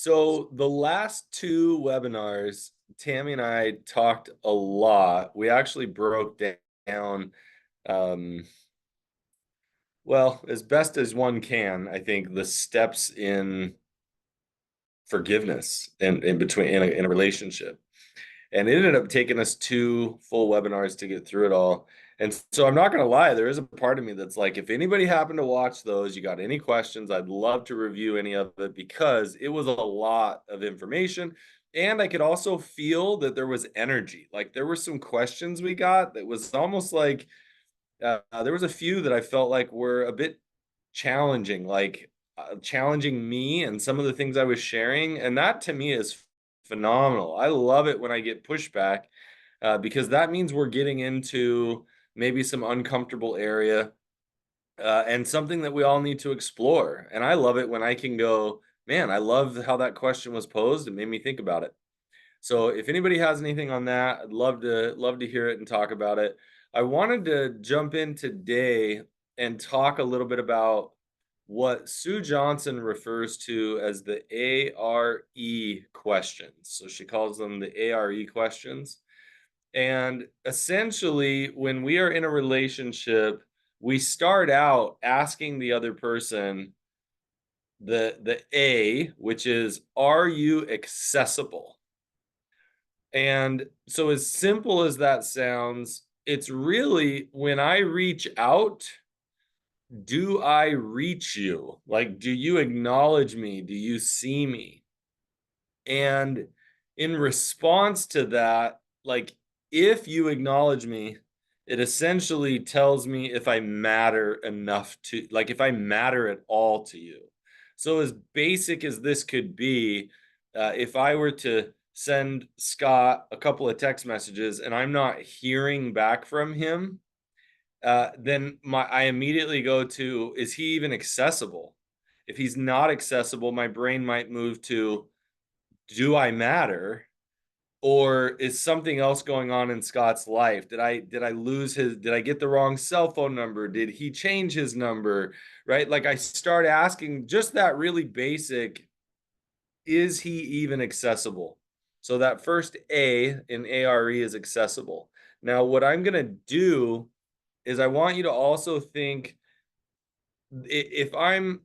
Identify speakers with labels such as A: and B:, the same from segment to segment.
A: So the last two webinars, Tammy and I talked a lot. We actually broke down, um, well, as best as one can, I think, the steps in forgiveness and in between in a relationship. And it ended up taking us two full webinars to get through it all. And so I'm not going to lie, there is a part of me that's like, if anybody happened to watch those, you got any questions, I'd love to review any of it because it was a lot of information. And I could also feel that there was energy. Like there were some questions we got that was almost like there was a few that I felt like were a bit challenging, like challenging me and some of the things I was sharing. And that to me is phenomenal. I love it when I get pushback because that means we're getting into maybe some uncomfortable area and something that we all need to explore. And I love it when I can go, man, I love how that question was posed. It made me think about it. So if anybody has anything on that, I'd love to hear it and talk about it. I wanted to jump in today and talk a little bit about what Sue Johnson refers to as the A.R.E. questions. So she calls them the A.R.E. questions. And essentially, when we are in a relationship, we start out asking the other person the A, which is, are you accessible? And so, as simple as that sounds, it's really when I reach out, do I reach you? Like, do you acknowledge me? Do you see me? And in response to that, like, if you acknowledge me, it essentially tells me if I matter enough to, like, if I matter at all to you. So, as basic as this could be, if I were to send Scott a couple of text messages and I'm not hearing back from him, then I immediately go to, is he even accessible? If he's not accessible, my brain might move to, do I matter? Or is something else going on in Scott's life? Did I lose his, did I get the wrong cell phone number? Did he change his number? Right? Like I start asking just that really basic, is he even accessible? So that first A in A.R.E. is accessible. Now, what I'm going to do is I want you to also think, if I'm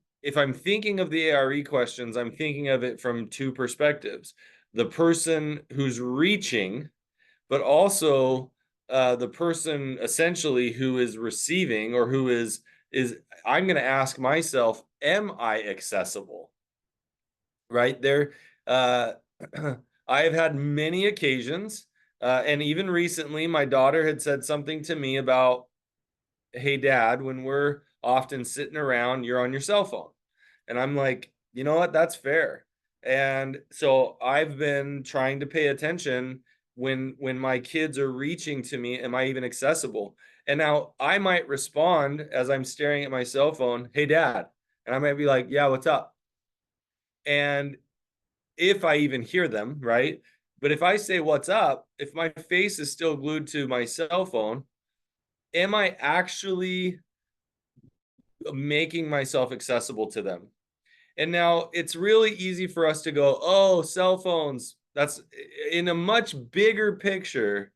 A: thinking of the A.R.E. questions, I'm thinking of it from two perspectives. The person who's reaching, but also the person essentially who is receiving, or who is I'm going to ask myself, am I accessible? Right there. Uh, I have had many occasions, and even recently, my daughter had said something to me about, hey, dad, when we're often sitting around, you're on your cell phone. And I'm like, you know what? That's fair. And so I've been trying to pay attention when my kids are reaching to me, am I even accessible? And now I might respond as I'm staring at my cell phone, hey, dad. And I might be like, yeah, what's up? And if I even hear them, right? But if I say, what's up? If my face is still glued to my cell phone, am I actually making myself accessible to them? And now it's really easy for us to go, oh, cell phones. That's in a much bigger picture.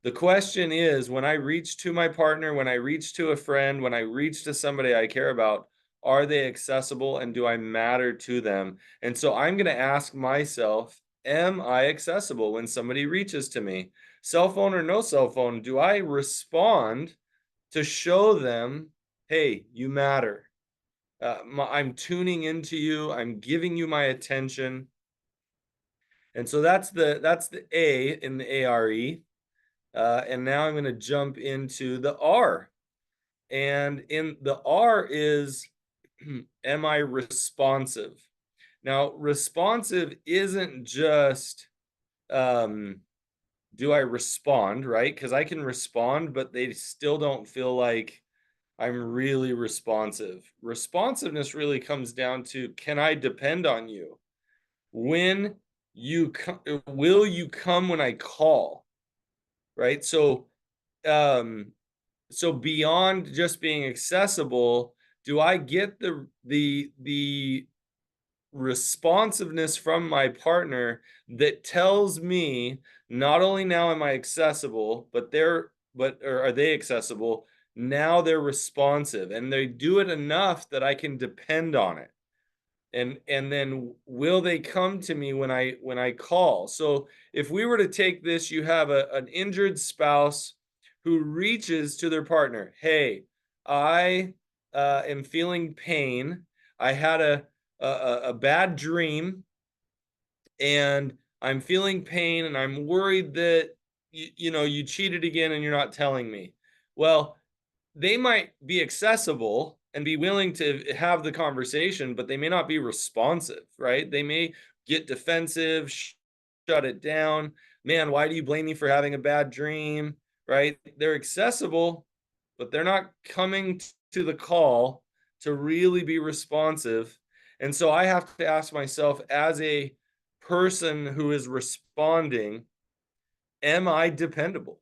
A: The question is, when I reach to my partner, when I reach to a friend, when I reach to somebody I care about, are they accessible and do I matter to them? And so I'm going to ask myself, am I accessible when somebody reaches to me? Cell phone or no cell phone, do I respond to show them, hey, you matter? I'm tuning into you. I'm giving you my attention. And so that's the A in the A.R.E. And now I'm going to jump into the R. And in the R is, am I responsive? Now, responsive isn't just, do I respond, right? Because I can respond, but they still don't feel like I'm really responsive. Responsiveness really comes down to, can I depend on you? When will you come when I call? Right? Um so beyond just being accessible, do I get the responsiveness from my partner that tells me not only now am I accessible, but or are they accessible? Now they're responsive and they do it enough that I can depend on it. And then will they come to me when I call? So if we were to take this, you have an injured spouse who reaches to their partner. Hey, I am feeling pain. I had a bad dream and I'm feeling pain and I'm worried that you cheated again and you're not telling me. Well, they might be accessible and be willing to have the conversation, but they may not be responsive, right? They may get defensive, shut it down. Man, why do you blame me for having a bad dream? Right? They're accessible, but they're not coming to the call to really be responsive. And so I have to ask myself, as a person who is responding, am I dependable?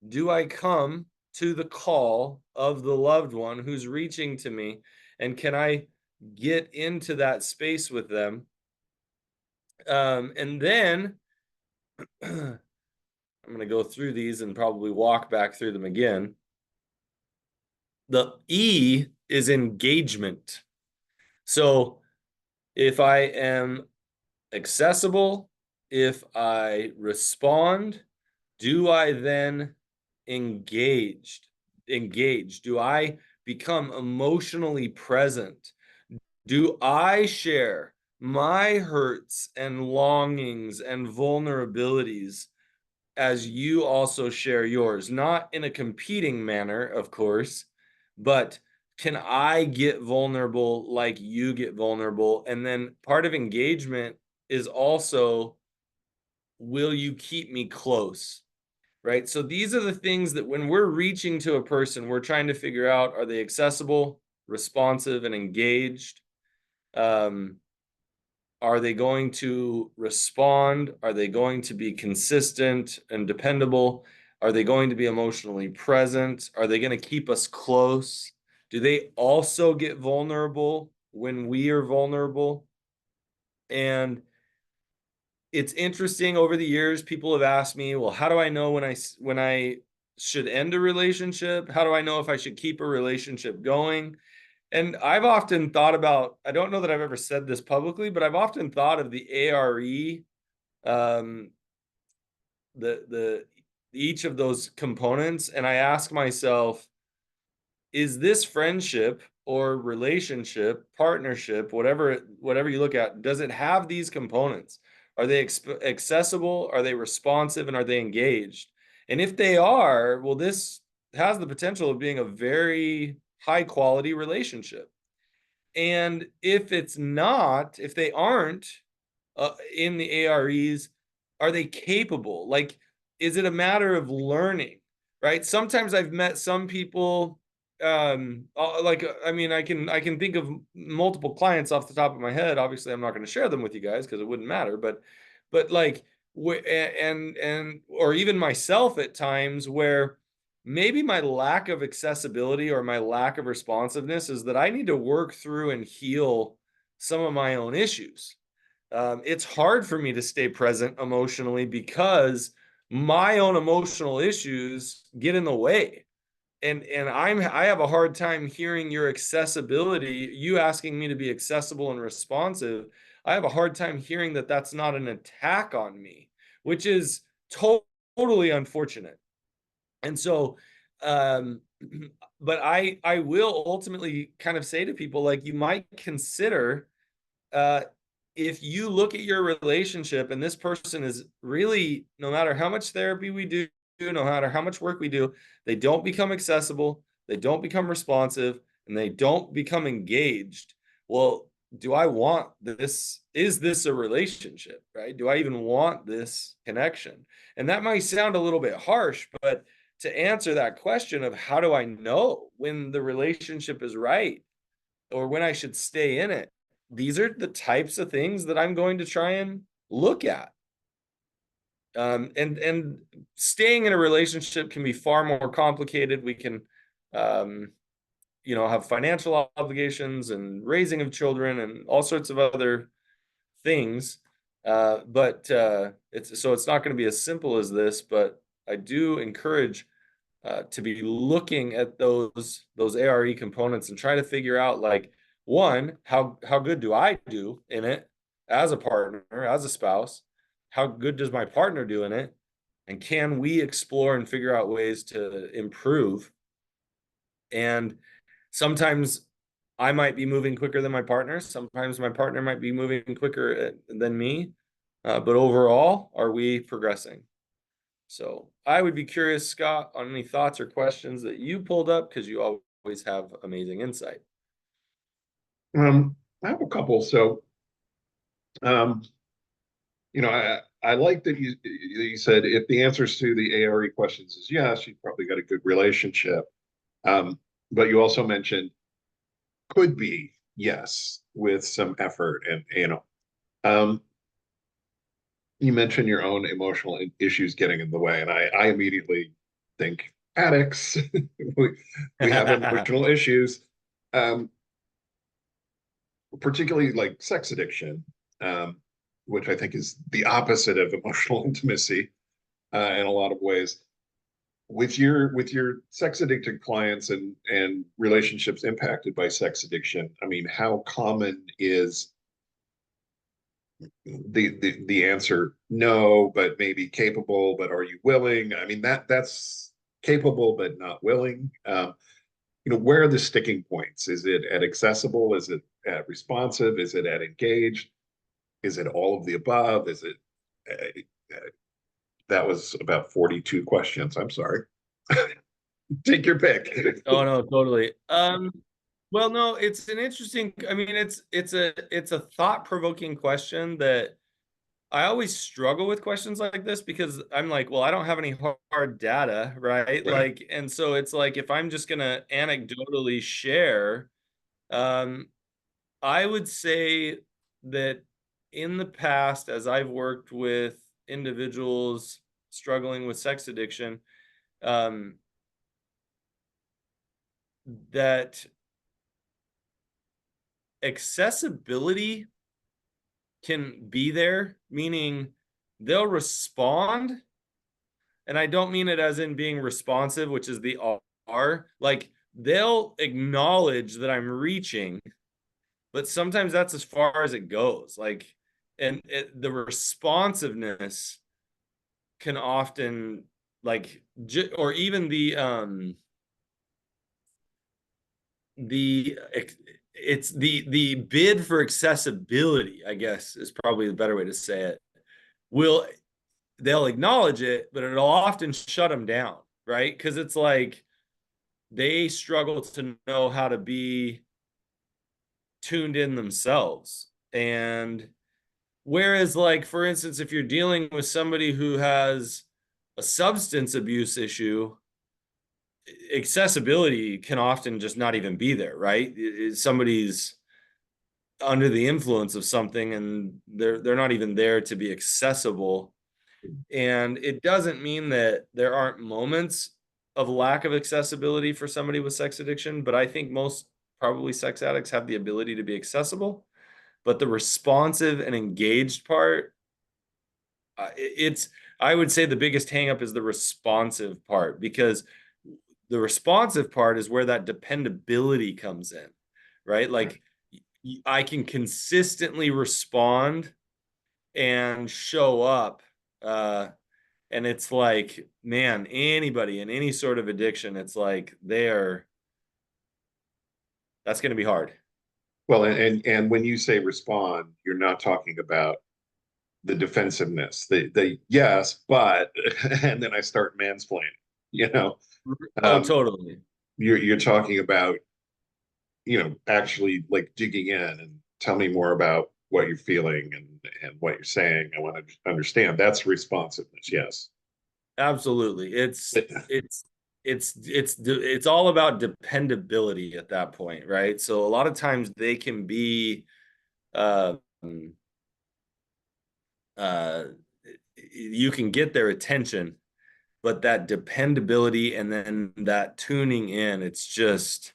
A: Do I come to the call of the loved one who's reaching to me? And can I get into that space with them? And then I'm going to go through these and probably walk back through them again. The E is engagement. So if I am accessible, if I respond, do I then engage? Do I become emotionally present? Do I share my hurts and longings and vulnerabilities as you also share yours? Not in a competing manner, of course, but can I get vulnerable like you get vulnerable? And then part of engagement is also, will you keep me close? Right? So these are the things that when we're reaching to a person, we're trying to figure out, are they accessible, responsive, and engaged? Um, are they going to respond? Are they going to be consistent and dependable? Are they going to be emotionally present? Are they going to keep us close? Do they also get vulnerable when we are vulnerable? And it's interesting, over the years, people have asked me, well, how do I know when I should end a relationship? How do I know if I should keep a relationship going? And I've often thought about, I don't know that I've ever said this publicly, but I've often thought of the A.R.E, um, the each of those components, and I ask myself, is this friendship or relationship, partnership, whatever you look at, does it have these components? Are they accessible? Are they responsive? And are they engaged? And if they are, well, this has the potential of being a very high quality relationship. And if it's not, if they aren't in the A.R.Es, are they capable? Like, is it a matter of learning? Right? Sometimes I've met some people, like, I mean, I can think of multiple clients off the top of my head. Obviously, I'm not going to share them with you guys because it wouldn't matter. But like, and or even myself at times where maybe my lack of accessibility or my lack of responsiveness is that I need to work through and heal some of my own issues. It's hard for me to stay present emotionally because my own emotional issues get in the way. And I have a hard time hearing your accessibility, you asking me to be accessible and responsive. I have a hard time hearing that that's not an attack on me, which is totally unfortunate. And so, um, but I will ultimately kind of say to people, like, you might consider, uh, if you look at your relationship and this person is really, no matter how much therapy we do, no matter how much work we do, they don't become accessible, they don't become responsive, and they don't become engaged. Well, do I want this? Is this a relationship, right? Do I even want this connection? And that might sound a little bit harsh, but to answer that question of how do I know when the relationship is right or when I should stay in it, these are the types of things that I'm going to try and look at. And staying in a relationship can be far more complicated. We can, have financial obligations and raising of children and all sorts of other things. It's not going to be as simple as this, but I do encourage to be looking at those A.R.E components and try to figure out, like, one, how good do I do in it as a partner, as a spouse? How good does my partner do in it? And can we explore and figure out ways to improve? And sometimes I might be moving quicker than my partner. Sometimes my partner might be moving quicker than me. But overall, are we progressing? So I would be curious, Scott, on any thoughts or questions that you pulled up, because you always have amazing insight.
B: I have a couple. So, um, I like that you said if the answers to the A.R.E questions is yes, you probably got a good relationship. Um, but you also mentioned could be yes with some effort, and um, you mentioned your own emotional issues getting in the way, and I immediately think addicts. we have emotional issues, um, particularly like sex addiction, um, which I think is the opposite of emotional intimacy in a lot of ways. With your sex addicted clients and relationships impacted by sex addiction, I mean, how common is the answer no, but maybe capable, but are you willing? I mean, that's capable but not willing. Where are the sticking points? Is it at accessible? Is it at responsive? Is it at engaged? Is it all of the above? Is it that was about 42 questions. I'm sorry. Take your pick.
A: Oh no, totally. Well, no, it's an interesting, I mean, it's a thought-provoking question that I always struggle with questions like this, because I'm like, well, I don't have any hard data, right?
B: Right.
A: Like, and so it's like, if I'm just gonna anecdotally share, um, I would say that in the past, as I've worked with individuals struggling with sex addiction, um, that accessibility can be there, meaning they'll respond. And I don't mean it as in being responsive, which is the R. Like, they'll acknowledge that I'm reaching, but sometimes that's as far as it goes. Like, and the responsiveness can often, like, or even the it's the bid for accessibility, I guess, is probably the better way to say it. Will They'll acknowledge it, but it'll often shut them down, right? Because it's like they struggle to know how to be tuned in themselves. And whereas, like, for instance, if you're dealing with somebody who has a substance abuse issue, accessibility can often just not even be there, right? Somebody's under the influence of something and they're not even there to be accessible. And it doesn't mean that there aren't moments of lack of accessibility for somebody with sex addiction, but I think most probably sex addicts have the ability to be accessible. But the responsive and engaged part, it's, I would say the biggest hangup is the responsive part, because the responsive part is where that dependability comes in, right? Like, I can consistently respond and show up. And it's like, man, anybody in any sort of addiction, it's like that's going to be hard.
B: Well, and when you say respond, you're not talking about the defensiveness, the yes, but and then I start mansplaining, you know.
A: Oh,
B: Um,
A: totally.
B: you're talking about, actually like digging in and tell me more about what you're feeling and what you're saying. I want to understand. That's responsiveness, yes.
A: Absolutely. It's all about dependability at that point, right? So a lot of times they can be uh uh you can get their attention, but that dependability and then that tuning in, it's just,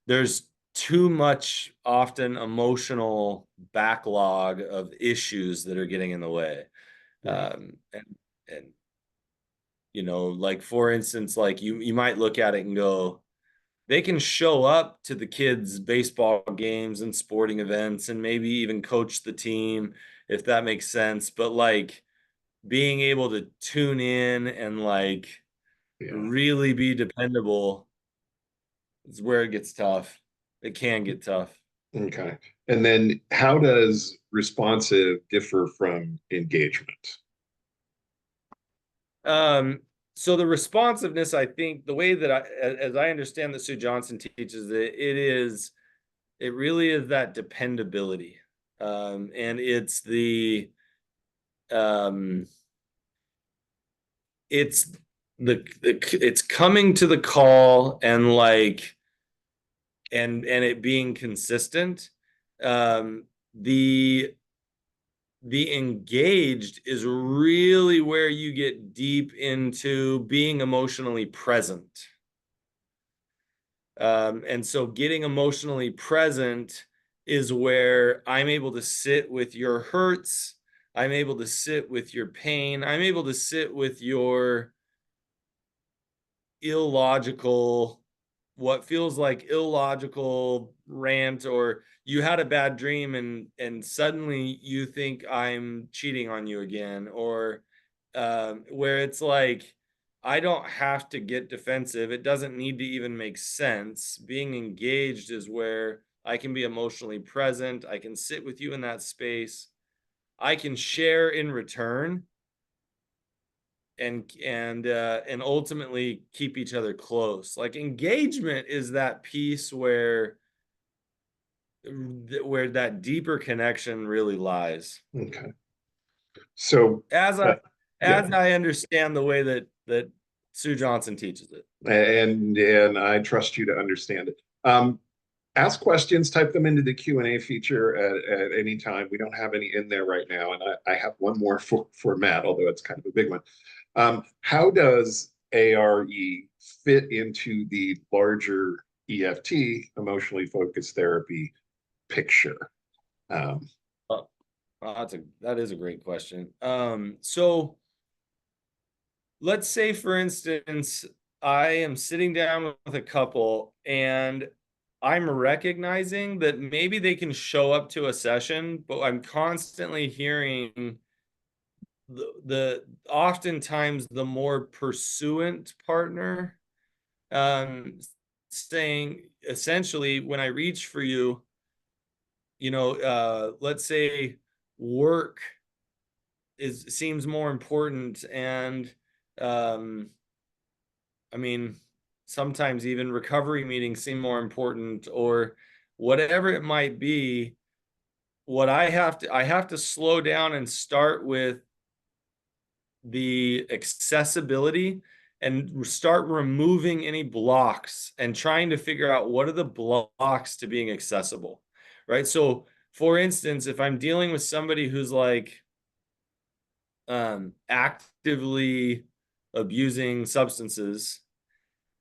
A: there's too much often emotional backlog of issues that are getting in the way.
B: Yeah.
A: And like for instance, like you might look at it and go, they can show up to the kids' baseball games and sporting events and maybe even coach the team if that makes sense. But like being able to tune in and like
B: Yeah.
A: really be dependable is where it gets tough. It can get tough.
B: Okay. And then how does responsive differ from engagement?
A: Um, so the responsiveness, I think, the way that as I understand that Sue Johnson teaches it, it really is that dependability, and um, it's it's coming to the call and like and it being consistent. Um, the the engaged is really where you get deep into being emotionally present. And so getting emotionally present is where I'm able to sit with your hurts. I'm able to sit with your pain. I'm able to sit with your illogical, what feels like illogical rant, or you had a bad dream and suddenly you think I'm cheating on you again, or where it's like I don't have to get defensive. It doesn't need to even make sense. Being engaged is where I can be emotionally present. I can sit with you in that space. I can share in return and ultimately keep each other close. Like engagement is that piece where that deeper connection really lies.
B: Okay. So,
A: As
B: uh,
A: I
B: yeah.
A: as I understand the way that Sue Johnson teaches it.
B: And I trust you to understand it. Ask questions, type them into the Q&A feature at any time. We don't have any in there right now, and I have one more for Matt, although it's kind of a big one. How does A.R.E. fit into the larger EFT, emotionally focused therapy picture? Um,
A: Oh, that is a great question. So let's say, for instance, I am sitting down with a couple and I'm recognizing that maybe they can show up to a session, but I'm constantly hearing the oftentimes the more pursuant partner saying essentially when I reach for you, let's say work is seems more important and um I mean, sometimes even recovery meetings seem more important or whatever it might be. What I have to slow down and start with the accessibility and start removing any blocks and trying to figure out what are the blocks to being accessible, right? So, for instance, if I'm dealing with somebody who's like actively abusing substances,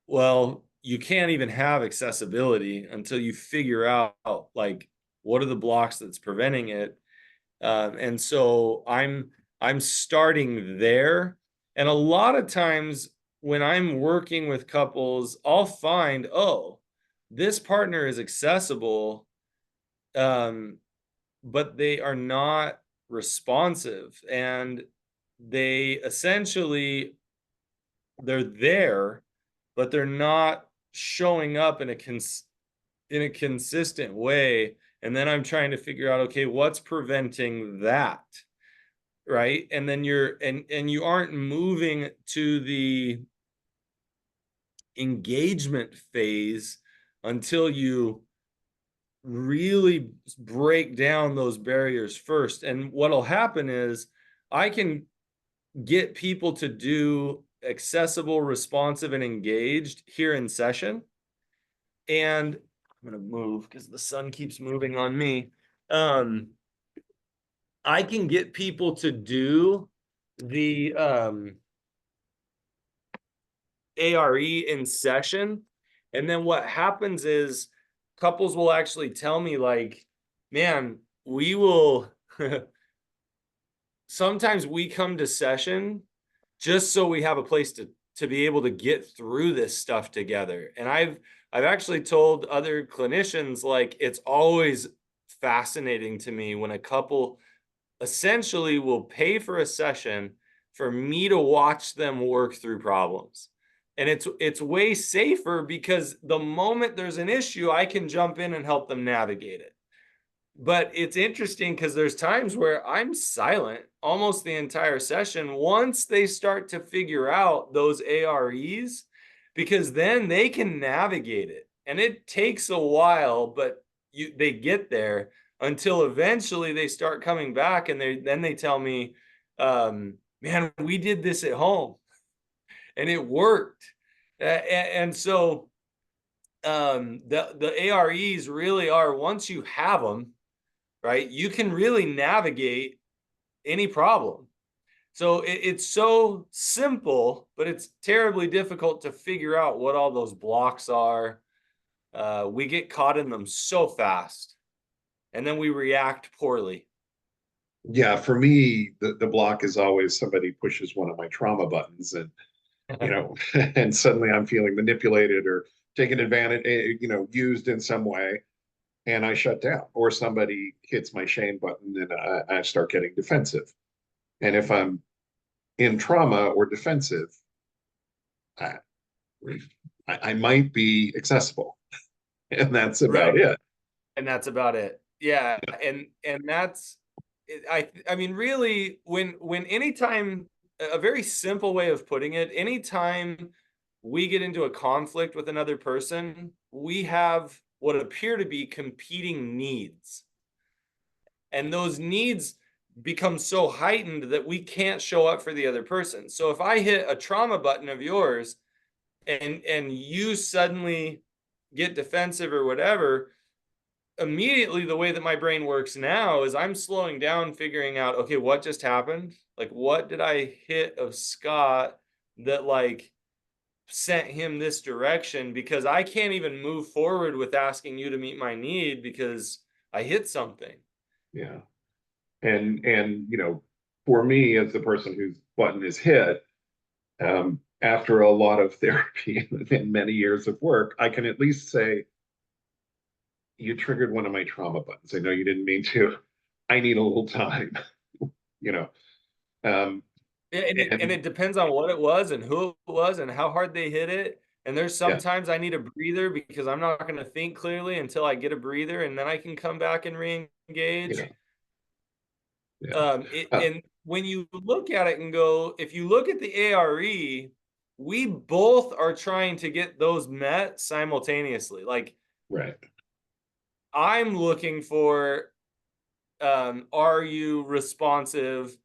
A: well, you can't even have accessibility until you figure out like what are the blocks that's preventing it. And so I'm starting there. And a lot of times when I'm working with couples, I'll find, oh, this partner is accessible, um, but they are not responsive. And they essentially they're there, but they're not showing up in a consistent way. And then I'm trying to figure out, okay, what's preventing that? Right. And then and you aren't moving to the engagement phase until you really break down those barriers first. And what'll happen is I can get people to do accessible, responsive, and engaged here in session. And I'm going to move because the sun keeps moving on me. Um, I can get people to do the A.R.E. in session. And then what happens is couples will actually tell me like, man, we will sometimes we come to session just so we have a place to be able to get through this stuff together. And I've actually told other clinicians like it's always fascinating to me when a couple essentially will pay for a session for me to watch them work through problems. And it's way safer because the moment there's an issue, I can jump in and help them navigate it. But it's interesting because there's times where I'm silent almost the entire session once they start to figure out those A.R.Es, because then they can navigate it. And it takes a while, but they get there until eventually they start coming back and they tell me, man, we did this at home and it worked. And so the A.R.Es really are, once you have them, right, you can really navigate any problem. So it's so simple, but it's terribly difficult to figure out what all those blocks are. We get caught in them so fast, and then we react poorly.
B: Yeah, for me, the block is always somebody pushes one of my trauma buttons, and and suddenly I'm feeling manipulated or taken advantage, used in some way, and I shut down. Or somebody hits my shame button, and I start getting defensive. And if I'm in trauma or defensive, I, I might be accessible, and that's about
A: Right.
B: it.
A: And that's about it. Yeah. And that's, I mean, really, when anytime, a very simple way of putting it, anytime we get into a conflict with another person, we have what appear to be competing needs. And those needs become so heightened that we can't show up for the other person. So if I hit a trauma button of yours and you suddenly get defensive or whatever, immediately the way that my brain works now is I'm slowing down, figuring out, okay, what just happened? Like, what did I hit of Scott that like sent him this direction? Because I can't even move forward with asking you to meet my need because I hit something.
B: Yeah. And for me, as the person whose button is hit, after a lot of therapy and many years of work, I can at least say, you triggered one of my trauma buttons. I know you didn't mean to. I need a little time, you know. Um,
A: And
B: and
A: it depends on what it was and who it was and how hard they hit it. And there's
B: yeah,
A: sometimes I need a breather because I'm not going to think clearly until I get a breather, and then I can come back and
B: yeah,
A: re-engage.
B: yeah. Uh,
A: And when you look at it and go, if you look at the A.R.E, we both are trying to get those met simultaneously. Like
B: right.
A: I'm looking for, are you responsive?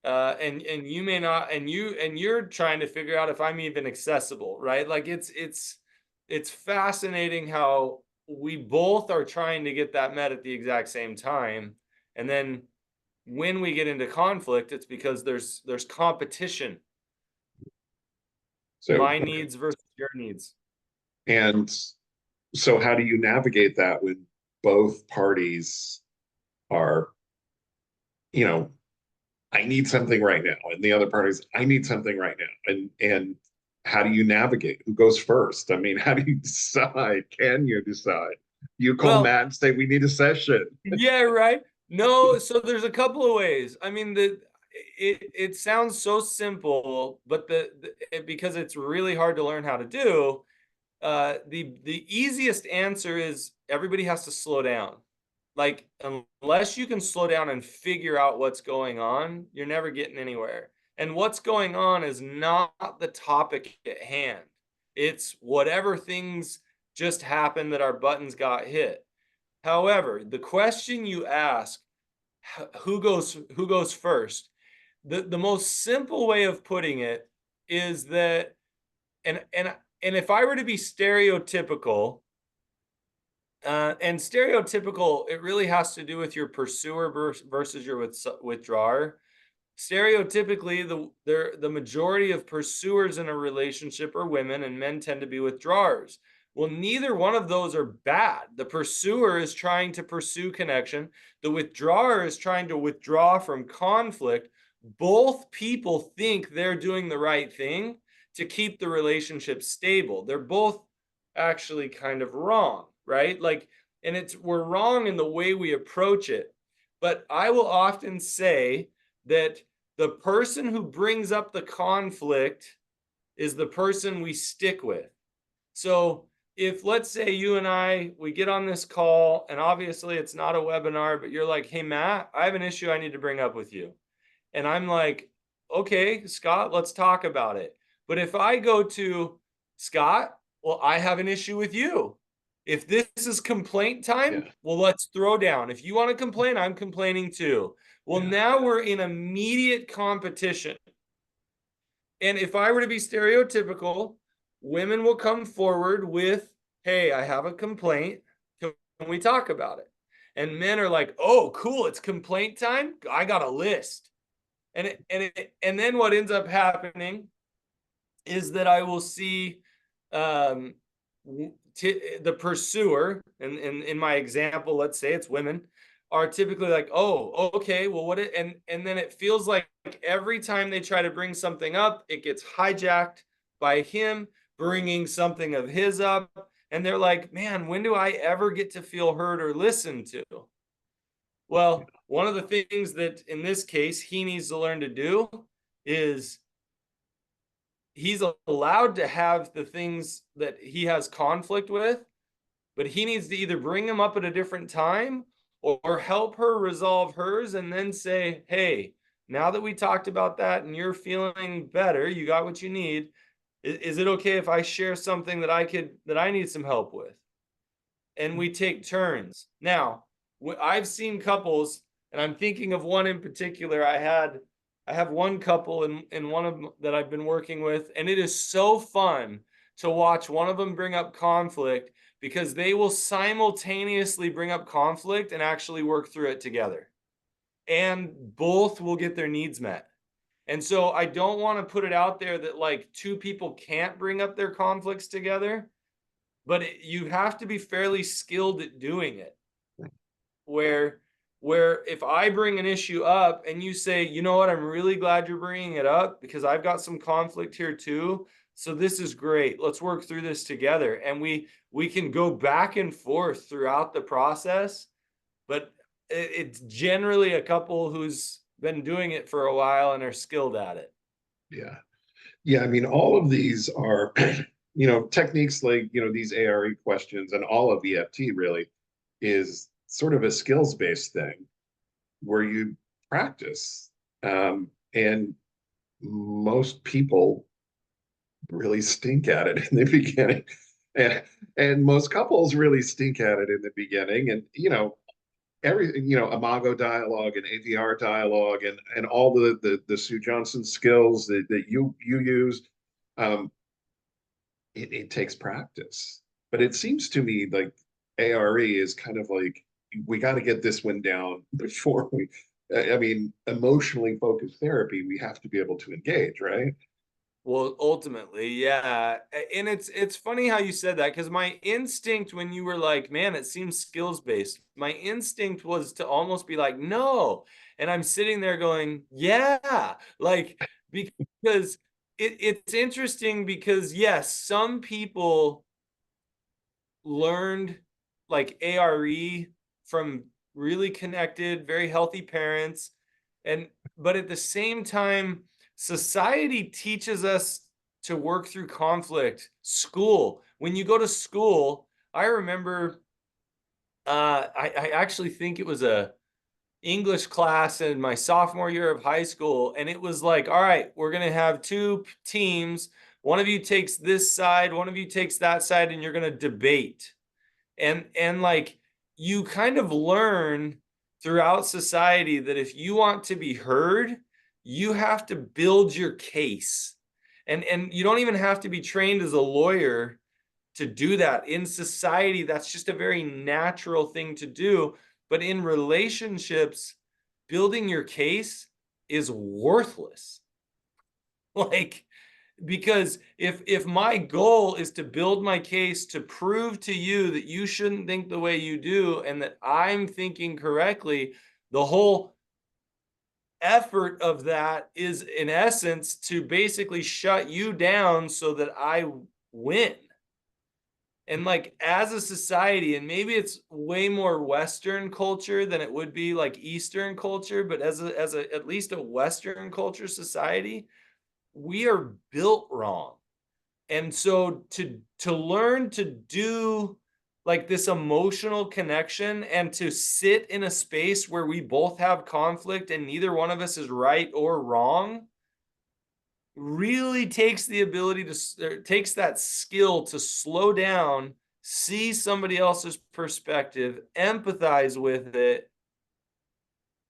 A: And you may not, and you're trying to figure out if I'm even accessible, right? Like it's fascinating how we both are trying to get that met at the exact same time. And then when we get into conflict, it's because there's competition,
B: So,
A: my
B: okay.
A: needs versus your needs.
B: And so how do you navigate that when both parties are, you know, I need something right now, and the other parties, I need something right now, and how do you navigate? Who goes first? I mean, how do you decide? Can you decide? You call
A: Well,
B: Matt and say we need a session.
A: yeah, right. No, so there's a couple of ways. I mean, it sounds so simple, but because it's really hard to learn how to do, the easiest answer is everybody has to slow down. Like, unless you can slow down and figure out what's going on, you're never getting anywhere. And what's going on is not the topic at hand. It's whatever things just happened that our buttons got hit. However, the question you ask, who goes first? The most simple way of putting it is that, and if I were to be stereotypical, and stereotypical, it really has to do with your pursuer versus your withdrawer. Stereotypically, the majority of pursuers in a relationship are women, and men tend to be withdrawers. Well, neither one of those are bad. The pursuer is trying to pursue connection, the withdrawer is trying to withdraw from conflict. Both people think they're doing the right thing to keep the relationship stable. They're both actually kind of wrong, right? Like, and it's we're wrong in the way we approach it. But I will often say that the person who brings up the conflict is the person we stick with. So if, let's say, you and we get on this call, and obviously it's not a webinar, but you're like, hey Matt, I have an issue I need to bring up with you, and I'm like, okay Scott, let's talk about it. But if I go to Scott, well, I have an issue with you, if this is complaint time,
B: Yeah.
A: well, let's throw down. If you want to complain, I'm complaining too. Well,
B: Yeah.
A: now we're in immediate competition. And if I were to be stereotypical, women will come forward with, hey, I have a complaint. Can we talk about it? And men are like, oh, cool, it's complaint time. I got a list. And then what ends up happening is that I will see um, the pursuer, and in my example, let's say it's women, are typically like, oh, okay, well, and then it feels like every time they try to bring something up, it gets hijacked by him bringing something of his up. And they're like, man, when do I ever get to feel heard or listened to? Well, one of the things that in this case he needs to learn to do is he's allowed to have the things that he has conflict with, but he needs to either bring them up at a different time or help her resolve hers and then say, hey, now that we talked about that and you're feeling better, you got what you need. Is it okay if I share something that I need some help with? And we take turns. Now, I've seen couples, and I'm thinking of one in particular. I have one couple in one of them that I've been working with, and it is so fun to watch one of them bring up conflict because they will simultaneously bring up conflict and actually work through it together. And both will get their needs met. And so I don't want to put it out there that like two people can't bring up their conflicts together, but you have to be fairly skilled at doing it. Where if I bring an issue up and you say, you know what, I'm really glad you're bringing it up because I've got some conflict here too. So this is great. Let's work through this together. And we can go back and forth throughout the process, but it's generally a couple who's been doing it for a while and are skilled at it.
B: Yeah. Yeah. I mean, all of these are, techniques like, these A.R.E questions and all of EFT really is sort of a skills-based thing where you practice. And most people really stink at it in the beginning. And and most couples really stink at it in the beginning. And everything, Imago dialogue and AVR dialogue and all the Sue Johnson skills that you use. Um, it takes practice. But it seems to me like A.R.E is kind of like we got to get this one down before we. I mean, emotionally focused therapy, we have to be able to engage, right?
A: Well, ultimately, yeah. And it's funny how you said that because my instinct when you were like, man, it seems skills based, my instinct was to almost be like, no. And I'm sitting there going, yeah, like because it's interesting because yes, some people learned like A.R.E from really connected, very healthy parents. And but at the same time, society teaches us to work through conflict. School, when you go to school, I remember I actually think it was a English class in my sophomore year of high school, and it was like, all right, we're gonna have two teams. One of you takes this side, one of you takes that side, and you're gonna debate. And like you kind of learn throughout society that if you want to be heard, you have to build your case. And you don't even have to be trained as a lawyer to do that. In society, that's just a very natural thing to do. But in relationships, building your case is worthless. Like because if my goal is to build my case to prove to you that you shouldn't think the way you do and that I'm thinking correctly, the whole effort of that is in essence to basically shut you down so that I win. And like as a society, and maybe it's way more Western culture than it would be like Eastern culture, but as a at least a Western culture society, we are built wrong. And so to learn to do like this emotional connection and to sit in a space where we both have conflict and neither one of us is right or wrong really takes the ability to takes that skill to slow down, see somebody else's perspective, empathize with it,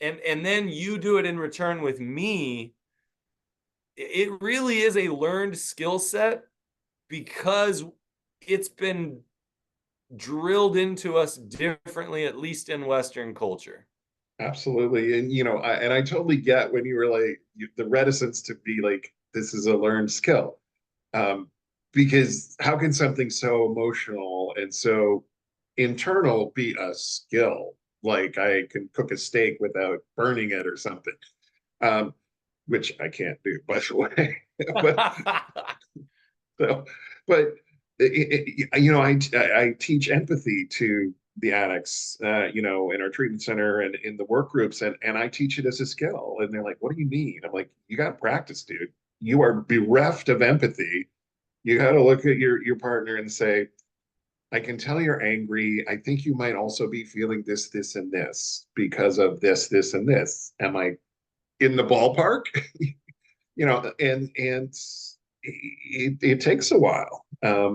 A: and then you do it in return with me. It really is a learned skill set because it's been drilled into us differently, at least in Western culture.
B: Absolutely. And, and I totally get when you were like, the reticence to be like, this is a learned skill. Um, because how can something so emotional and so internal be a skill? Like I can cook a steak without burning it or something, um, which I can't do, by the way. But so, but I teach empathy to the addicts, in our treatment center and in the work groups, and I teach it as a skill. And they're like, "What do you mean?" I'm like, "You got to practice, dude. You are bereft of empathy. You got to look at your partner and say, I can tell you're angry. I think you might also be feeling this, this, and this because of this, this, and this. Am I in the ballpark?" And it takes a while. Part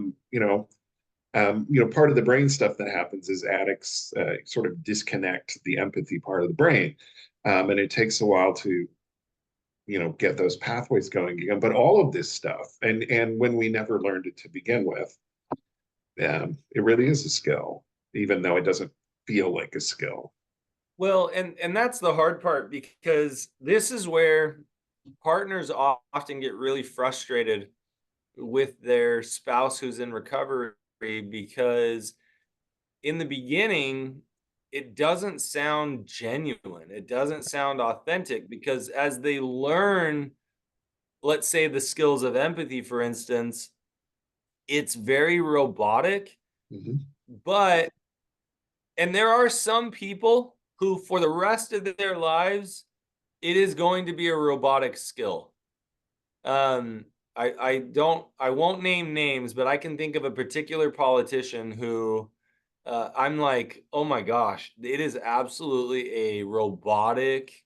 B: of the brain stuff that happens is addicts sort of disconnect the empathy part of the brain, and it takes a while to get those pathways going again. But all of this stuff, and when we never learned it to begin with, it really is a skill, even though it doesn't feel like a skill.
A: Well, and that's the hard part because this is where partners often get really frustrated with their spouse who's in recovery because in the beginning it doesn't sound genuine. It doesn't sound authentic because as they learn, let's say the skills of empathy for instance, it's very robotic,
B: Mhm.
A: but and there are some people who for the rest of their lives it is going to be a robotic skill. Um, I won't name names, but I can think of a particular politician who I'm like, oh my gosh, it is absolutely a robotic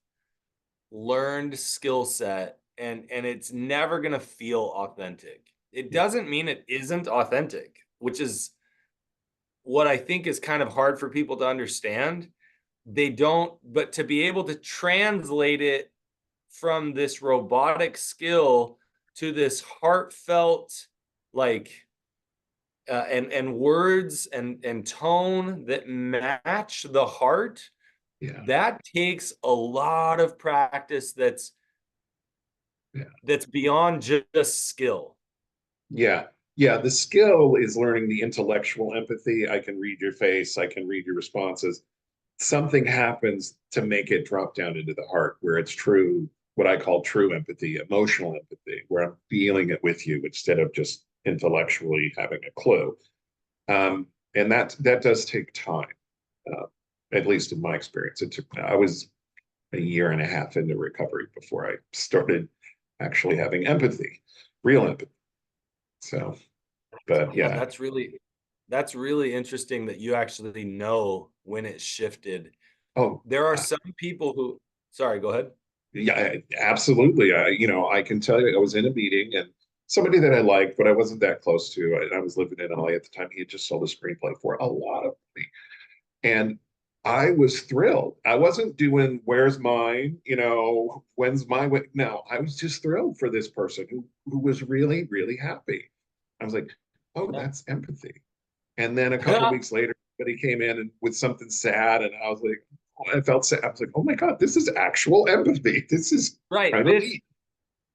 A: learned skill set, and it's never gonna feel authentic. It
B: Yeah,
A: doesn't mean it isn't authentic, which is what I think is kind of hard for people to understand. They don't, but to be able to translate it from this robotic skill to this heartfelt like and words and tone that match the heart,
B: yeah,
A: that takes a lot of practice
B: yeah,
A: that's beyond just skill.
B: yeah, yeah. The skill is learning the intellectual empathy. I can read your face. I can read your responses. Something happens to make it drop down into the heart where it's true, what I call true empathy, emotional empathy, where I'm feeling it with you instead of just intellectually having a clue. And that does take time, uh, at least in my experience. I was a year and a half into recovery before I started actually having empathy, real empathy. So, but
A: Yeah,
B: yeah,
A: that's really interesting that you actually know when it shifted.
B: oh,
A: There are
B: uh,
A: some people who, sorry, go ahead.
B: yeah, absolutely. I can tell you, I was in a meeting and somebody that I liked, but I wasn't that close to. I was living in LA at the time. He had just sold a screenplay for a lot of money, and I was thrilled. I wasn't doing "Where's mine?" When's my way? No, I was just thrilled for this person who was really, really happy. I was like, oh,
A: Yeah.
B: that's empathy. And then a couple of weeks later, somebody came in and with something sad, and I was like, I felt sad. I was like, oh my God, this is actual empathy. This is
A: Right.
B: kind of neat.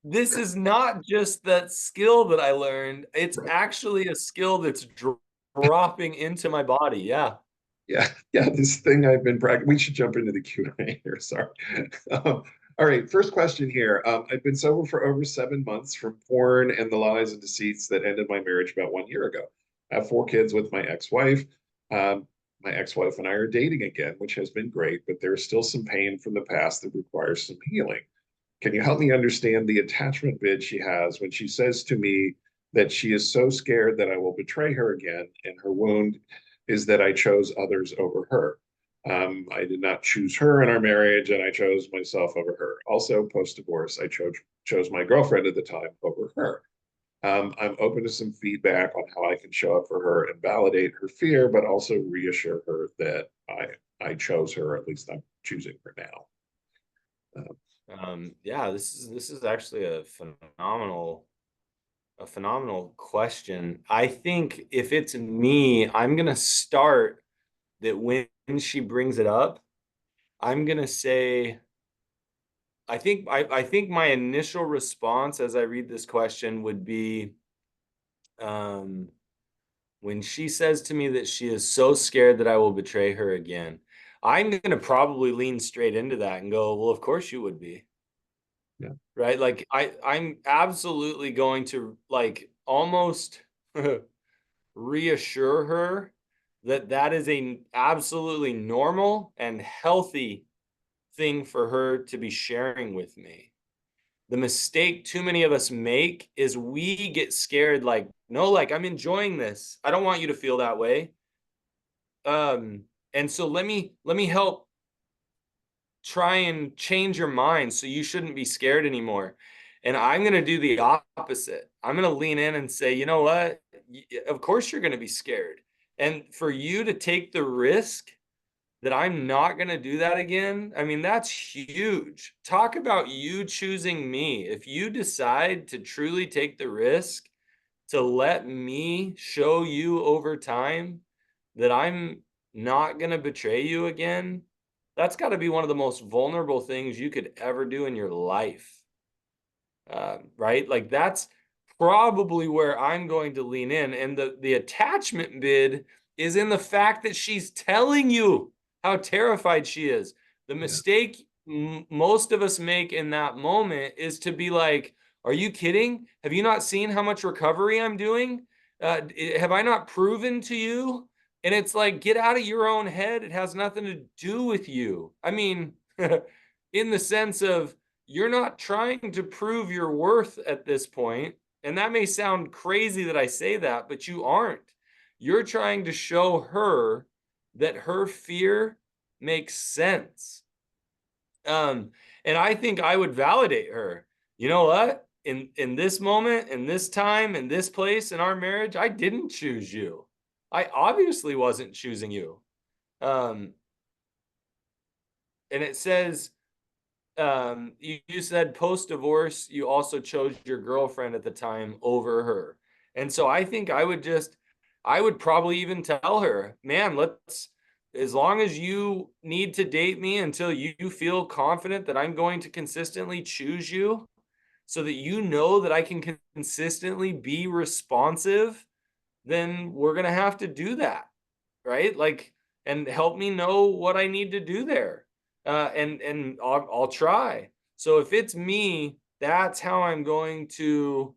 A: this is not just that skill that I learned. It's actually a skill that's dropping into my body. Yeah.
B: Yeah, yeah, this thing I've been practicing. We should jump into the Q&A here. Sorry. All right, first question here. I've been sober for over 7 months from porn and the lies and deceits that ended my marriage about 1 year ago. I have 4 kids with my ex-wife. My ex-wife and I are dating again, which has been great, but there's still some pain from the past that requires some healing. Can you help me understand the attachment bid she has when she says to me that she is so scared that I will betray her again, and her wound is that I chose others over her? I did not choose her in our marriage, and I chose myself over her. Also, post divorce, I chose my girlfriend at the time over her. I'm open to some feedback on how I can show up for her and validate her fear, but also reassure her that I chose her, or at least I'm choosing her now. Um,
A: Yeah, this is actually a phenomenal question. I think if it's me, I'm gonna start that when she brings it up, I'm gonna say, I think my initial response as I read this question would be, um, when she says to me that she is so scared that I will betray her again, I'm gonna probably lean straight into that and go, well, of course you would be.
B: yeah,
A: Right? Like I'm absolutely going to like almost reassure her that that is a absolutely normal and healthy thing for her to be sharing with me. The mistake too many of us make is we get scared like, no, like I'm enjoying this. I don't want you to feel that way. And so let me help try and change your mind so you shouldn't be scared anymore. And I'm going to do the opposite. I'm going to lean in and say, you know what? Of course you're going to be scared. And for you to take the risk that I'm not going to do that again, I mean, that's huge. Talk about you choosing me. If you decide to truly take the risk to let me show you over time that I'm not going to betray you again, that's got to be one of the most vulnerable things you could ever do in your life. Right? Like that's probably where I'm going to lean in. And the attachment bid is in the fact that she's telling you how terrified she is. The
B: yeah,
A: mistake most of us make in that moment is to be like, "Are you kidding? Have you not seen how much recovery I'm doing? Have I not proven to you?" And it's like, get out of your own head. It has nothing to do with you. I mean, in the sense of you're not trying to prove your worth at this point. And that may sound crazy that I say that, but you aren't. You're trying to show her that her fear makes sense. Um, and I think I would validate her. You know what? In this moment, in this time, in this place in our marriage, I didn't choose you. I obviously wasn't choosing you. Um, and it says you said post divorce, you also chose your girlfriend at the time over her. And so I think I would probably even tell her, man, as long as you need to date me until you feel confident that I'm going to consistently choose you so that you know that I can consistently be responsive, then we're going to have to do that, right? Like, and help me know what I need to do there. And I'll try. So if it's me, that's how I'm going to,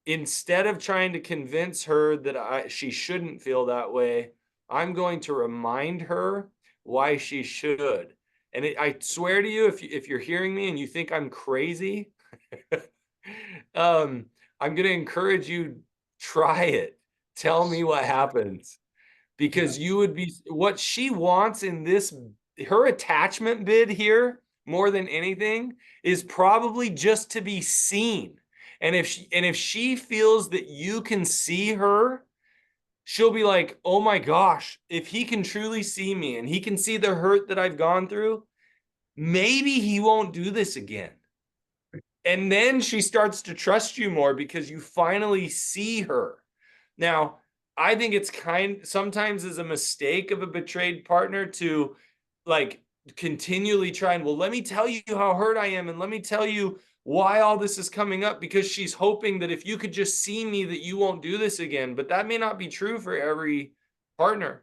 A: instead of trying to convince her that she shouldn't feel that way, I'm going to remind her why she should. And I swear to you, if you're hearing me and you think I'm crazy, um, I'm going to encourage you, try it. Tell me what happens,
B: yeah,
A: because you would be what she wants in this, her attachment bid here more than anything is probably just to be seen. And if she feels that you can see her, she'll be like, "Oh my gosh, if he can truly see me and he can see the hurt that I've gone through, maybe he won't do this again." And then she starts to trust you more because you finally see her. Now, I think it's sometimes is a mistake of a betrayed partner to like continually try and, well, let me tell you how hurt I am and let me tell you why all this is coming up, because she's hoping that if you could just see me, that you won't do this again. But that may not be true for every partner.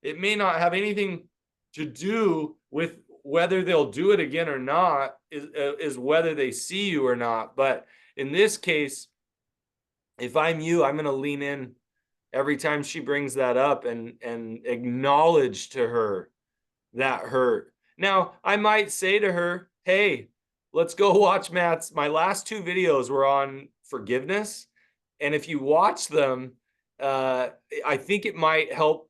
A: It may not have anything to do with whether they'll do it again or not, is whether they see you or not. But in this case, if I'm you, I'm going to lean in every time she brings that up and acknowledge to her that hurt. Now, I might say to her, "Hey, let's go watch Matt's. My last two videos were on forgiveness, and if you watch them, uh, I think it might help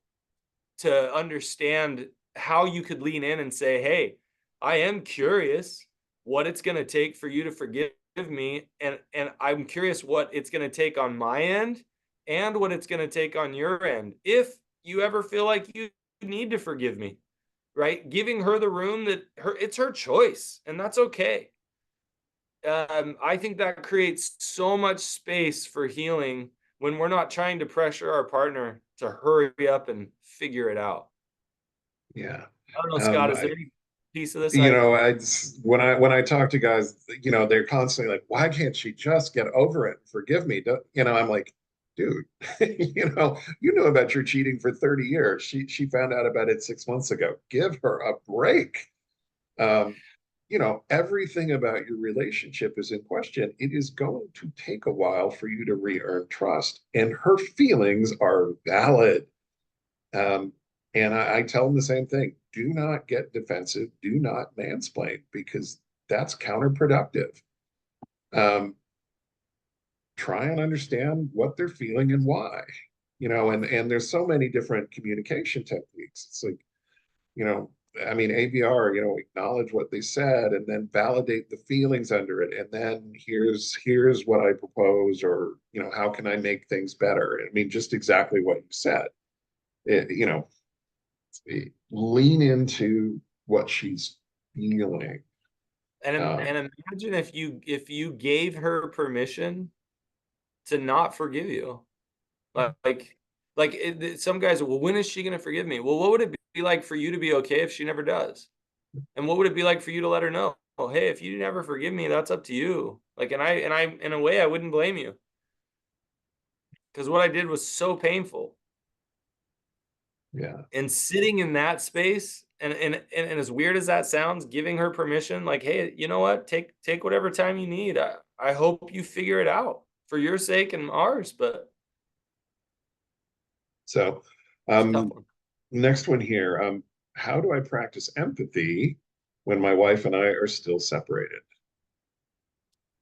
A: to understand how you could lean in and say, "Hey, I am curious what it's going to take for you to forgive me, and I'm curious what it's going to take on my end and what it's going to take on your end. If you ever feel like you need to forgive me." Right? Giving her the room that it's her choice, and that's okay. I think that creates so much space for healing when we're not trying to pressure our partner to hurry up and figure it out.
B: Yeah.
A: I don't know, Scott,
B: Um,
A: is there
B: I,
A: any piece of this
B: you
A: I
B: know, when I talk to guys, they're constantly like, why can't she just get over it and forgive me? I'm like, dude, you knew about your cheating for 30 years. She found out about it 6 months ago. Give her a break. Um, everything about your relationship is in question. It is going to take a while for you to re-earn trust, and her feelings are valid. Um, and I tell them the same thing. Do not get defensive. Do not mansplain, because that's counterproductive. Um, Try and understand what they're feeling and why. And there's so many different communication techniques. It's like, you know, I mean, ABR, acknowledge what they said and then validate the feelings under it. And then here's what I propose, or, how can I make things better? I mean, just exactly what you said. It, you know, Lean into what she's feeling.
A: and
B: Um,
A: imagine if you gave her permission to not forgive you. Like some guys, well, when is she going to forgive me? Well, what would it be like for you to be okay if she never does? And what would it be like for you to let her know, "Oh, hey, if you never forgive me, that's up to you." Like, and I, in a way, I wouldn't blame you, because what I did was so painful.
B: yeah.
A: And sitting in that space, and as weird as that sounds, giving her permission, like, "Hey, you know what? Take whatever time you need. I hope you figure it out for your sake and ours." But
B: So,
A: it's a tough
B: um,
A: one.
B: next one here. How do I practice empathy when my wife and I are still separated?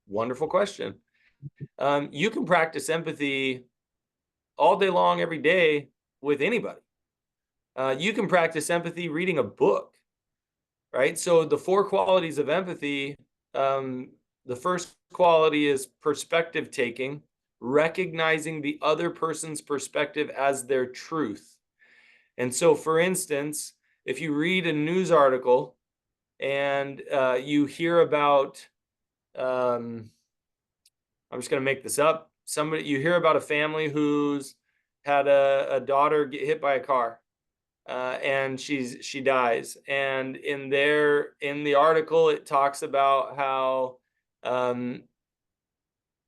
A: Wonderful question. You can practice empathy all day long, every day, with anybody. You can practice empathy reading a book, right? So the four qualities of empathy, um, the first quality is perspective taking, recognizing the other person's perspective as their truth. And so, for instance, if you read a news article and you hear about, um, I'm just going to make this up. You hear about a family who's had a daughter get hit by a car, and she dies. And in the article, it talks about how um,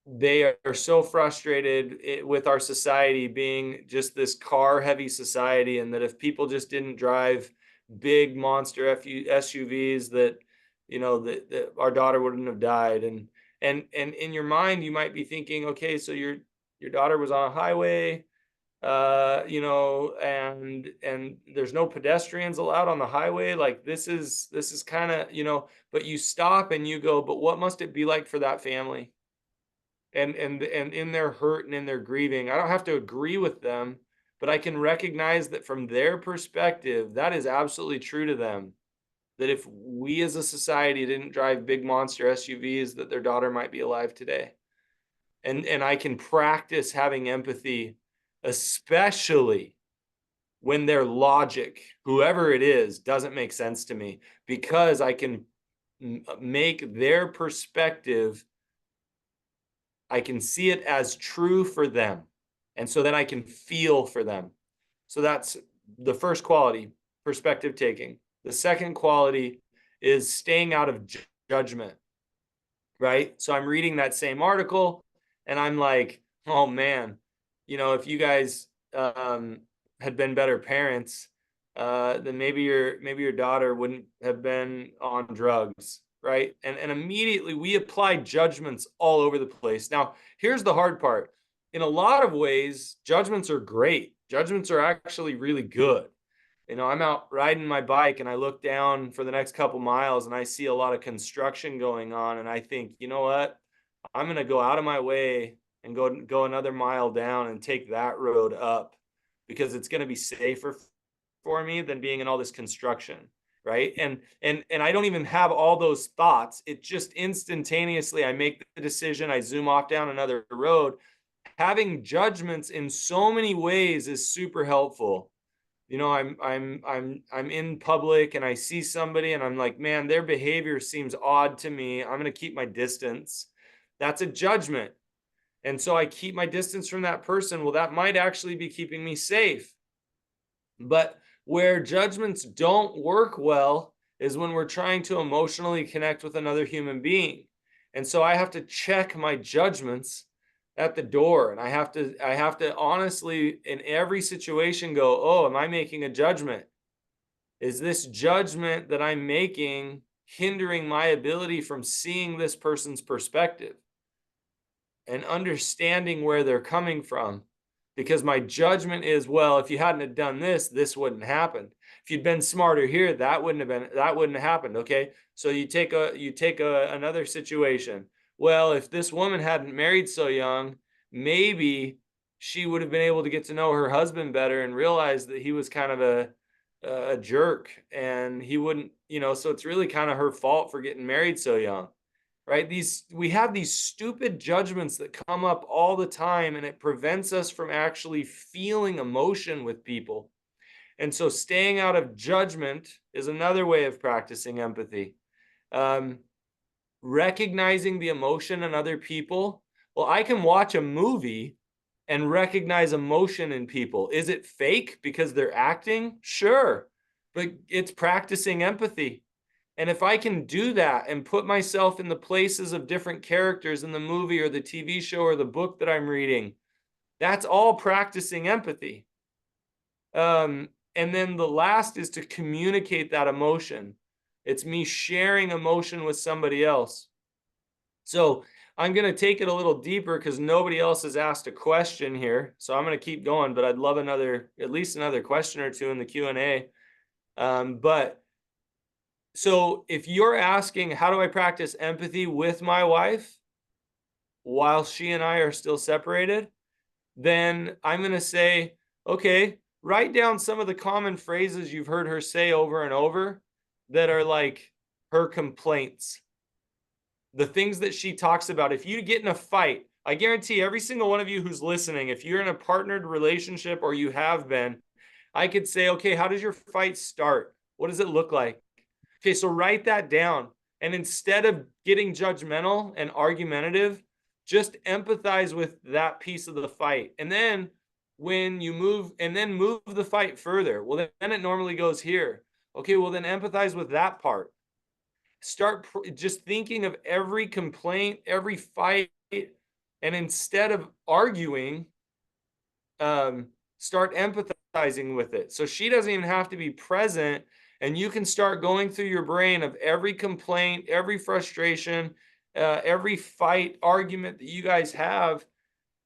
A: they are so frustrated with our society being just this car heavy society, and that if people just didn't drive big monster SUVs, that that our daughter wouldn't have died. And in your mind, you might be thinking, okay, so your daughter was on a highway, and there's no pedestrians allowed on the highway. Like, this is kind of, but you stop and you go, but what must it be like for that family? And in their hurt and in their grieving, I don't have to agree with them, but I can recognize that from their perspective, that is absolutely true to them. That if we as a society didn't drive big monster SUVs, that their daughter might be alive today. And I can practice having empathy, especially when their logic, whoever it is, doesn't make sense to me, because I can make their perspective, I can see it as true for them. And so then I can feel for them. So that's the first quality, perspective taking. The second quality is staying out of judgment,
C: right? So I'm reading that same article and I'm like, oh man, if you guys had been better parents, then maybe your daughter wouldn't have been on drugs, right? And immediately we apply judgments all over the place. Now, here's the hard part. In a lot of ways, judgments are great. Judgments are actually really good. I'm out riding my bike and I look down for the next couple miles and I see a lot of construction going on and I think, you know what? I'm going to go out of my way and go another mile down and take that road up because it's going to be safer for me than being in all this construction, right? And I don't even have all those thoughts. It just instantaneously I make the decision, I zoom off down another road. Having judgments in so many ways is super helpful. I'm in public and I see somebody and I'm like, man, their behavior seems odd to me. I'm going to keep my distance. That's a judgment. And so I keep my distance from that person. Well, that might actually be keeping me safe. But where judgments don't work well is when we're trying to emotionally connect with another human being. And so I have to check my judgments at the door, and I have to honestly in every situation go, oh, am I making a judgment? Is this judgment that I'm making hindering my ability from seeing this person's perspective and understanding where they're coming from? Because my judgment is, well, if you hadn't have done this, this wouldn't happen. If you'd been smarter here, that wouldn't have happened. Okay. So you take another situation. Well, if this woman hadn't married so young, maybe she would have been able to get to know her husband better and realize that he was kind of a jerk and he wouldn't, so it's really kind of her fault for getting married so young, right? We have these stupid judgments that come up all the time and it prevents us from actually feeling emotion with people. And so staying out of judgment is another way of practicing empathy. Recognizing the emotion in other people. Well, I can watch a movie and recognize emotion in people. Is it fake because they're acting? Sure, but it's practicing empathy. And if I can do that and put myself in the places of different characters in the movie or the TV show or the book that I'm reading, that's all practicing empathy. And then the last is to communicate that emotion. It's me sharing emotion with somebody else. So I'm going to take it a little deeper because nobody else has asked a question here. So I'm going to keep going, but I'd love at least another question or two in the Q&A. So if you're asking, how do I practice empathy with my wife while she and I are still separated? Then I'm going to say, okay, write down some of the common phrases you've heard her say over and over that are like her complaints. The things that she talks about. If you get in a fight, I guarantee every single one of you who's listening, if you're in a partnered relationship or you have been, I could say, okay, how does your fight start? What does it look like? Okay, so write that down. And instead of getting judgmental and argumentative, just empathize with that piece of the fight. And then when you move the fight further, well, then it normally goes here. Okay, well, then empathize with that part. Start just thinking of every complaint, every fight, and instead of arguing, start empathizing with it. So she doesn't even have to be present, and you can start going through your brain of every complaint, every frustration, every fight, argument that you guys have,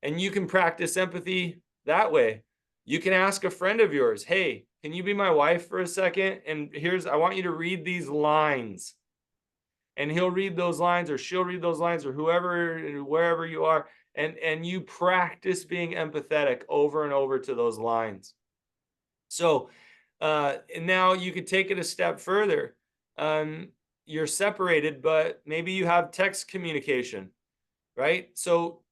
C: and you can practice empathy that way. You can ask a friend of yours, hey, can you be my wife for a second? And I want you to read these lines. And he'll read those lines or she'll read those lines or wherever you are. And you practice being empathetic over and over to those lines. So and now you could take it a step further. You're separated, but maybe you have text communication, right? So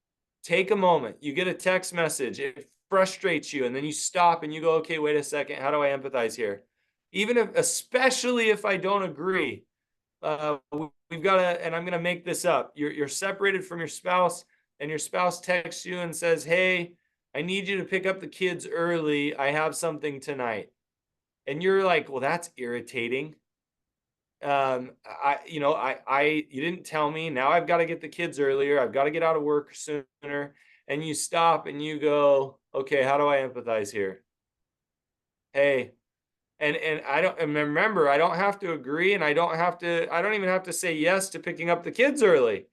C: take a moment. You get a text message. It frustrates you. And then you stop and you go, okay, wait a second. How do I empathize here? Especially if I don't agree. We've got to, and I'm going to make this up. You're separated from your spouse, and your spouse texts you and says, hey, I need you to pick up the kids early. I have something tonight. And you're like, well, that's irritating. you didn't tell me. Now I've got to get the kids earlier. I've got to get out of work sooner. And you stop and you go, okay, how do I empathize here? Hey, and I don't, and remember, I don't have to agree, and I don't even have to say yes to picking up the kids early.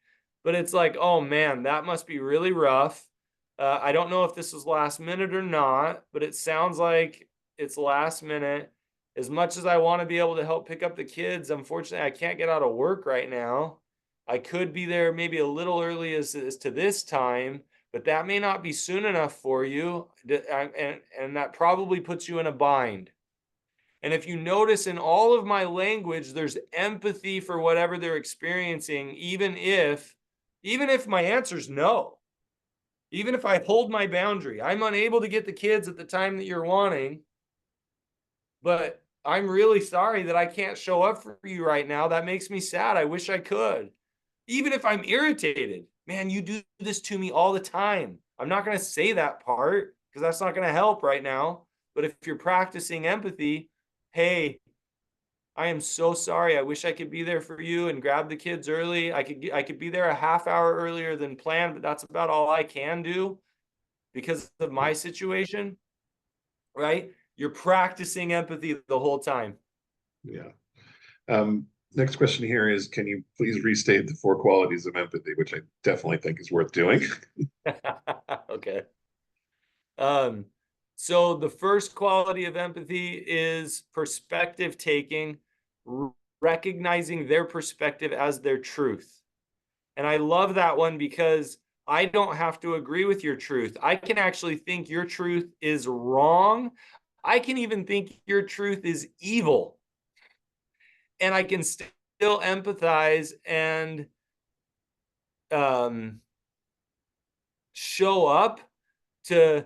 C: But it's like, oh man, that must be really rough. I don't know if this was last minute or not, but it sounds like it's last minute. As much as I want to be able to help pick up the kids, unfortunately, I can't get out of work right now. I could be there maybe a little early as to this time, but that may not be soon enough for you. And that probably puts you in a bind. And if you notice in all of my language, there's empathy for whatever they're experiencing, even if my answer is no. Even if I hold my boundary, I'm unable to get the kids at the time that you're wanting, but I'm really sorry that I can't show up for you right now. That makes me sad. I wish I could. Even if I'm irritated, man, you do this to me all the time. I'm not going to say that part because that's not going to help right now. But if you're practicing empathy, hey, I am so sorry. I wish I could be there for you and grab the kids early. I could be there a half hour earlier than planned, but that's about all I can do because of my situation, right? You're practicing empathy the whole time.
B: Yeah. Next question here is, can you please restate the 4 qualities of empathy, which I definitely think is worth doing.
C: Okay. So the first quality of empathy is perspective taking, recognizing their perspective as their truth. And I love that one because I don't have to agree with your truth. I can actually think your truth is wrong. I can even think your truth is evil. And I can still empathize and show up to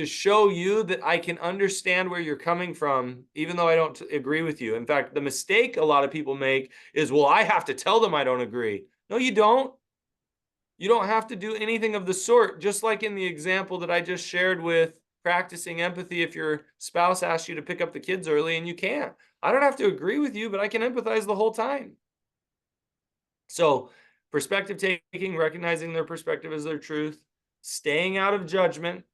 C: show you that I can understand where you're coming from, even though I don't agree with you. In fact, the mistake a lot of people make is, well, I have to tell them I don't agree. No, you don't. You don't have to do anything of the sort. Just like in the example that I just shared with practicing empathy, if your spouse asks you to pick up the kids early and you can't, I don't have to agree with you, but I can empathize the whole time. So perspective taking, recognizing their perspective as their truth, staying out of judgment.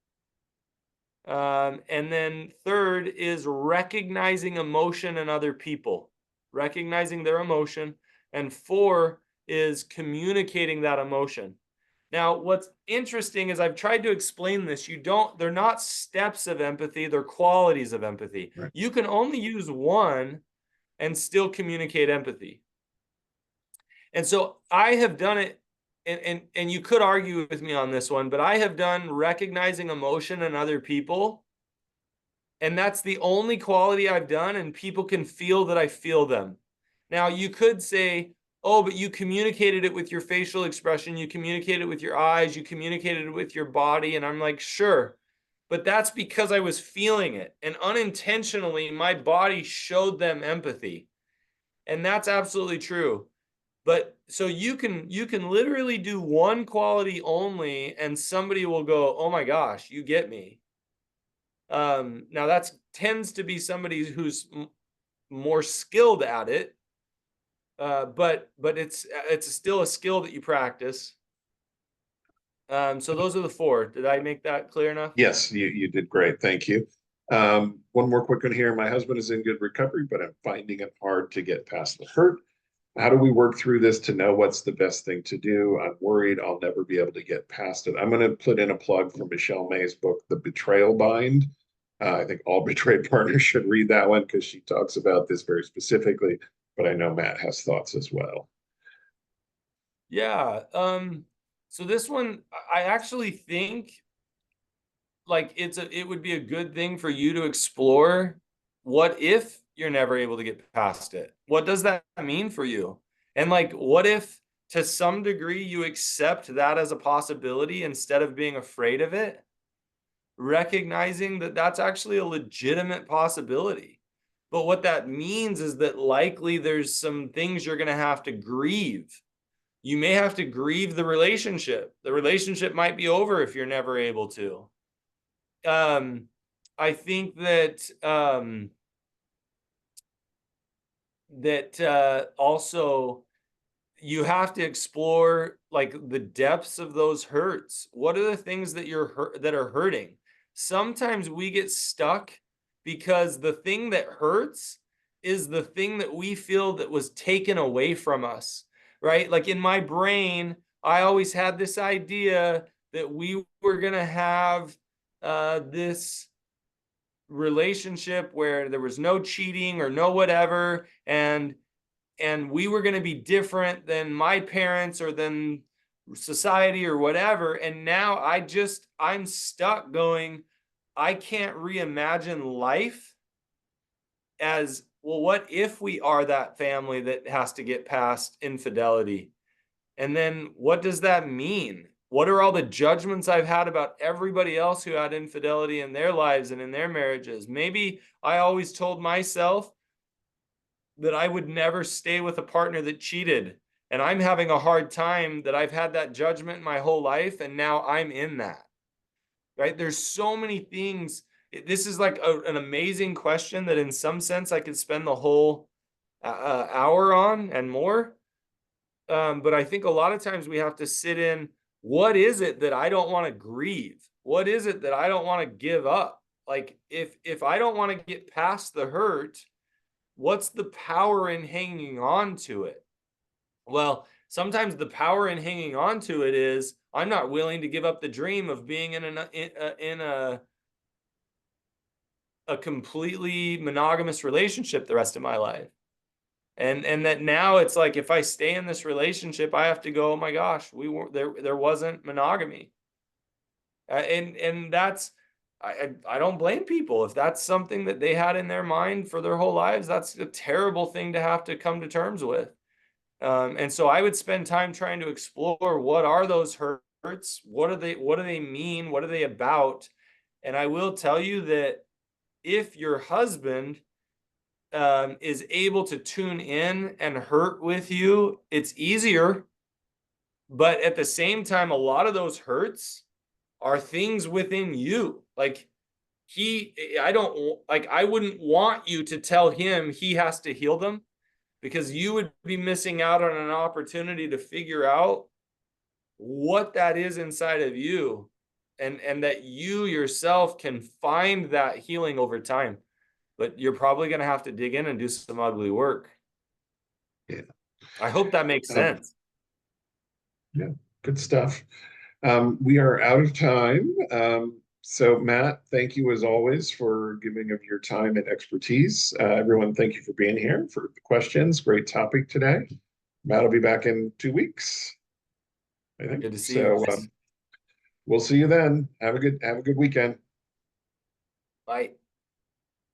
C: And then third is recognizing emotion in other people, recognizing their emotion. And 4 is communicating that emotion. Now, what's interesting is I've tried to explain this. They're not steps of empathy, they're qualities of empathy.
B: Right.
C: You can only use one and still communicate empathy. And so I have done it, and you could argue with me on this one, but I have done recognizing emotion in other people. And that's the only quality I've done, and people can feel that I feel them. Now, you could say, oh, but you communicated it with your facial expression, you communicated it with your eyes, you communicated it with your body. And I'm like, sure. But that's because I was feeling it. And unintentionally, my body showed them empathy. And that's absolutely true. But so you can literally do one quality only, and somebody will go, oh my gosh, you get me. Now that tends to be somebody who's more skilled at it, but it's still a skill that you practice. So those are the 4. Did I make that clear enough?
B: Yes, you did great. Thank you. One more quick one here. My husband is in good recovery, but I'm finding it hard to get past the hurt. How do we work through this to know what's the best thing to do? I'm worried I'll never be able to get past it. I'm going to put in a plug for Michelle May's book, The Betrayal Bind. I think all betrayed partners should read that one because she talks about this very specifically, but I know Matt has thoughts as well.
C: Yeah. So this one, I actually think like it would be a good thing for you to explore. What if you're never able to get past it? What does that mean for you? And like, what if to some degree you accept that as a possibility instead of being afraid of it? Recognizing that that's actually a legitimate possibility. But what that means is that likely there's some things you're going to have to grieve. You may have to grieve the relationship. The relationship might be over if you're never able to. I think that also you have to explore like the depths of those hurts. What are the things that that are hurting? Sometimes we get stuck because the thing that hurts is the thing that we feel that was taken away from us, right? Like in my brain, I always had this idea that we were going to have this relationship where there was no cheating or no whatever, and we were going to be different than my parents or than society or whatever. And now I'm stuck going, I can't reimagine life as well. What if we are that family that has to get past infidelity? And then what does that mean? What are all the judgments I've had about everybody else who had infidelity in their lives and in their marriages? Maybe I always told myself that I would never stay with a partner that cheated. And I'm having a hard time that I've had that judgment my whole life. And now I'm in that, right? There's so many things. This is like an amazing question that in some sense I could spend the whole hour on and more. But I think a lot of times we have to sit in, what is it that I don't want to grieve? What is it that I don't want to give up? Like if I don't want to get past the hurt, what's the power in hanging on to it? Well, sometimes the power in hanging on to it is I'm not willing to give up the dream of being in a completely monogamous relationship the rest of my life. And that now it's like if I stay in this relationship, I have to go, oh my gosh, we weren't there wasn't monogamy. And that's I don't blame people if that's something that they had in their mind for their whole lives. That's a terrible thing to have to come to terms with. And so I would spend time trying to explore what are those hurts, what do they mean, what are they about? And I will tell you that if your husband is able to tune in and hurt with you, it's easier. But at the same time, a lot of those hurts are things within you. Like I wouldn't want you to tell him he has to heal them, because you would be missing out on an opportunity to figure out what that is inside of you, and that you yourself can find that healing over time. But you're probably going to have to dig in and do some ugly work.
B: Yeah.
C: I hope that makes sense.
B: Yeah, good stuff. We are out of time. So Matt, thank you as always for giving of your time and expertise. Everyone, thank you for being here, for the questions. Great topic today. Matt will be back in 2 weeks, I think.
C: Good to see
B: So
C: you.
B: we'll see you then. Have a good weekend.
C: Bye.